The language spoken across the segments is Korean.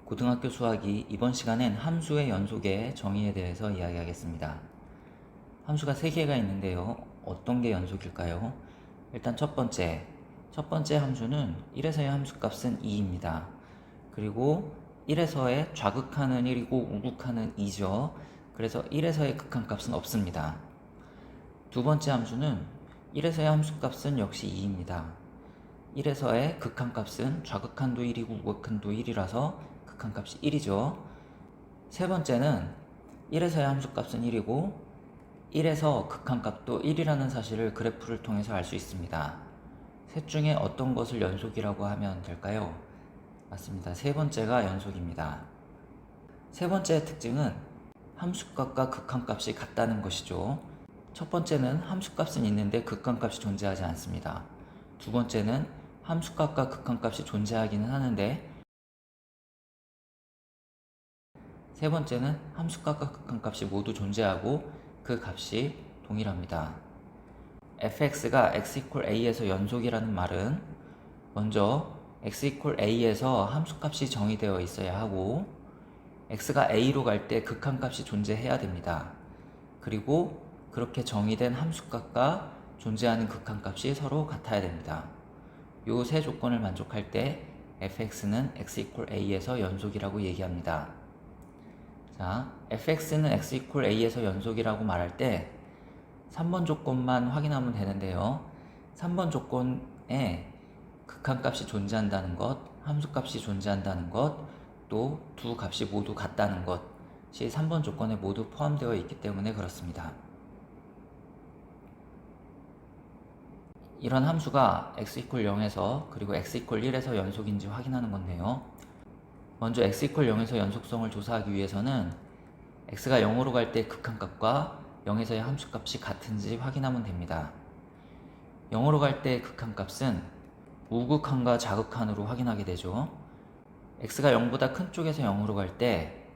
고등학교 수학이 이번 시간엔 함수의 연속의 정의에 대해서 이야기하겠습니다. 함수가 3개가 있는데요. 어떤 게 연속일까요? 일단 첫 번째 함수는 1에서의 함수값은 2입니다. 그리고 1에서의 좌극하는 1이고 우극하는 2죠. 그래서 1에서의 극한값은 없습니다. 두 번째 함수는 1에서의 함수값은 역시 2입니다. 1에서의 극한값은 좌극한도 1이고 우극한도 1이라서 극한값이 1이죠. 세 번째는 1에서의 함수값은 1이고 1에서 극한값도 1이라는 사실을 그래프를 통해서 알 수 있습니다. 셋 중에 어떤 것을 연속이라고 하면 될까요? 맞습니다. 세 번째가 연속입니다. 세 번째의 특징은 함수값과 극한값이 같다는 것이죠. 첫 번째는 함수값은 있는데 극한값이 존재하지 않습니다. 두 번째는 함수값과 극한값이 존재하기는 하는데 세 번째는 함수값과 극한값이 모두 존재하고 그 값이 동일합니다. fx가 x=a에서 연속이라는 말은 먼저 x=a에서 함수값이 정의되어 있어야 하고 x가 a로 갈 때 극한값이 존재해야 됩니다. 그리고 그렇게 정의된 함수값과 존재하는 극한값이 서로 같아야 됩니다. 이 세 조건을 만족할 때 fx는 x=a에서 연속이라고 얘기합니다. 자, fx는 x=a에서 연속이라고 말할 때 3번 조건만 확인하면 되는데요. 3번 조건에 극한값이 존재한다는 것, 함수값이 존재한다는 것, 또 두 값이 모두 같다는 것이 3번 조건에 모두 포함되어 있기 때문에 그렇습니다. 이런 함수가 x=0에서 그리고 x=1에서 연속인지 확인하는 건데요. 먼저 x=0에서 연속성을 조사하기 위해서는 x가 0으로 갈 때 극한값과 0에서의 함수값이 같은지 확인하면 됩니다. 0으로 갈 때 극한값은 우극한과 좌극한으로 확인하게 되죠. x가 0보다 큰 쪽에서 0으로 갈 때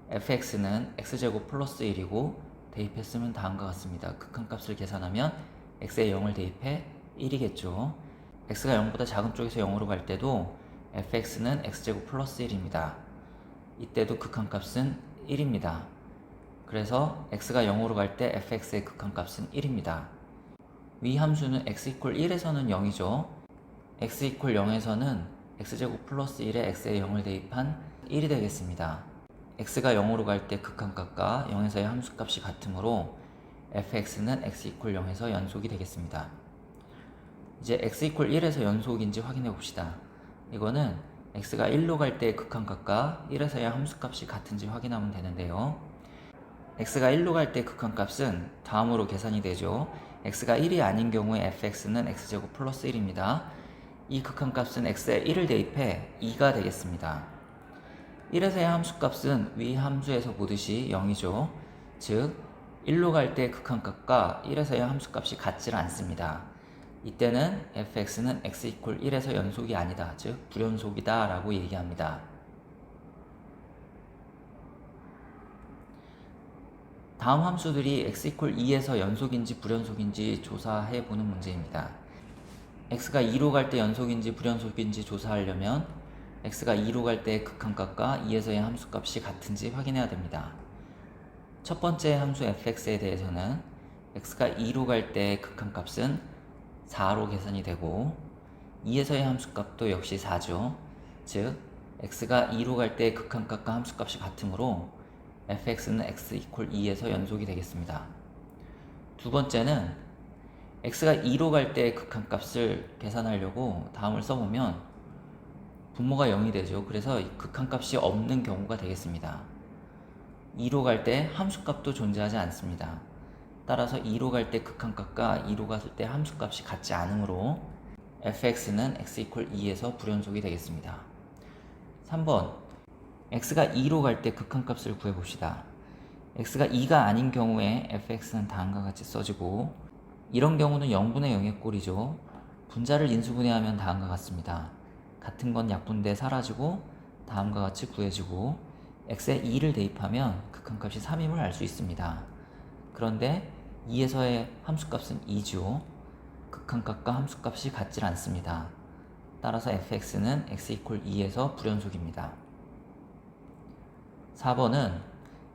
fx는 x제곱 플러스 1이고 대입했으면 다음과 같습니다. 극한값을 계산하면 x에 0을 대입해 1이겠죠. x가 0보다 작은 쪽에서 0으로 갈 때도 fx는 x제곱 플러스 1입니다. 이때도 극한값은 1입니다. 그래서 x가 0으로 갈 때 fx의 극한값은 1입니다. 위 함수는 x=1에서는 0이죠. x=0에서는 x제곱 플러스 1에 x에 0을 대입한 1이 되겠습니다. x가 0으로 갈 때 극한값과 0에서의 함수값이 같으므로 fx는 x=0에서 연속이 되겠습니다. 이제 x=1에서 연속인지 확인해 봅시다. 이거는 x가 1로 갈 때 극한값과 1에서의 함수값이 같은지 확인하면 되는데요. x가 1로 갈 때 극한값은 다음으로 계산이 되죠. x가 1이 아닌 경우에 fx는 x제곱 플러스 1입니다. 이 극한값은 x에 1을 대입해 2가 되겠습니다. 1에서의 함수값은 위 함수에서 보듯이 0이죠. 즉 1로 갈 때 극한값과 1에서의 함수값이 같지 않습니다. 이때는 fx는 x=1에서 연속이 아니다, 즉 불연속이다 라고 얘기합니다. 다음 함수들이 x=2에서 연속인지 불연속인지 조사해보는 문제입니다. x가 2로 갈 때 연속인지 불연속인지 조사하려면 x가 2로 갈 때 극한값과 2에서의 함수값이 같은지 확인해야 됩니다. 첫 번째 함수 fx에 대해서는 x가 2로 갈 때 극한값은 4로 계산이 되고 2에서의 함수값도 역시 4죠. 즉 x가 2로 갈 때 극한값과 함수값이 같으므로 fx는 x=2에서 연속이 되겠습니다. 두 번째는 x가 2로 갈 때 극한값을 계산하려고 다음을 써보면 분모가 0이 되죠. 그래서 극한값이 없는 경우가 되겠습니다. 2로 갈 때 함수값도 존재하지 않습니다. 따라서 2로 갈 때 극한값과 2로 갔을 때 함수값이 같지 않으므로 fx는 x=2에서 불연속이 되겠습니다. 3번 x가 2로 갈 때 극한값을 구해봅시다. x가 2가 아닌 경우에 fx는 다음과 같이 써지고 이런 경우는 0분의 0의 꼴이죠. 분자를 인수분해하면 다음과 같습니다. 같은 건 약분돼 사라지고 다음과 같이 구해지고 x에 2를 대입하면 극한값이 3임을 알 수 있습니다. 그런데 2에서의 함수값은 2죠. 극한값과 함수값이 같질 않습니다. 따라서 fx는 x=2에서 불연속입니다. 4번은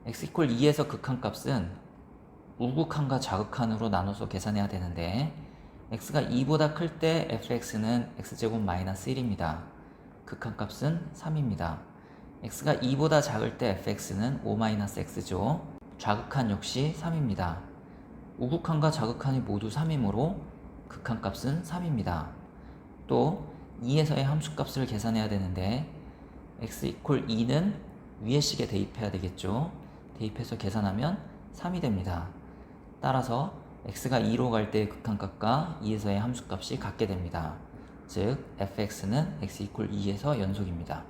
x 이퀄 2에서 극한값은 우극한과 자극한으로 나눠서 계산해야 되는데 x가 2보다 클 때 fx는 x제곱 마이너스 1입니다. 극한값은 3입니다. x가 2보다 작을 때 fx는 5-x죠. 좌극한 역시 3입니다. 우극한과 자극한이 모두 3이므로 극한값은 3입니다. 또 2에서의 함수값을 계산해야 되는데 x 이퀄 2는 위의 식에 대입해야 되겠죠. 대입해서 계산하면 3이 됩니다. 따라서 x가 2로 갈 때의 극한값과 2에서의 함수값이 같게 됩니다. 즉 fx는 x 이퀄 2에서 연속입니다.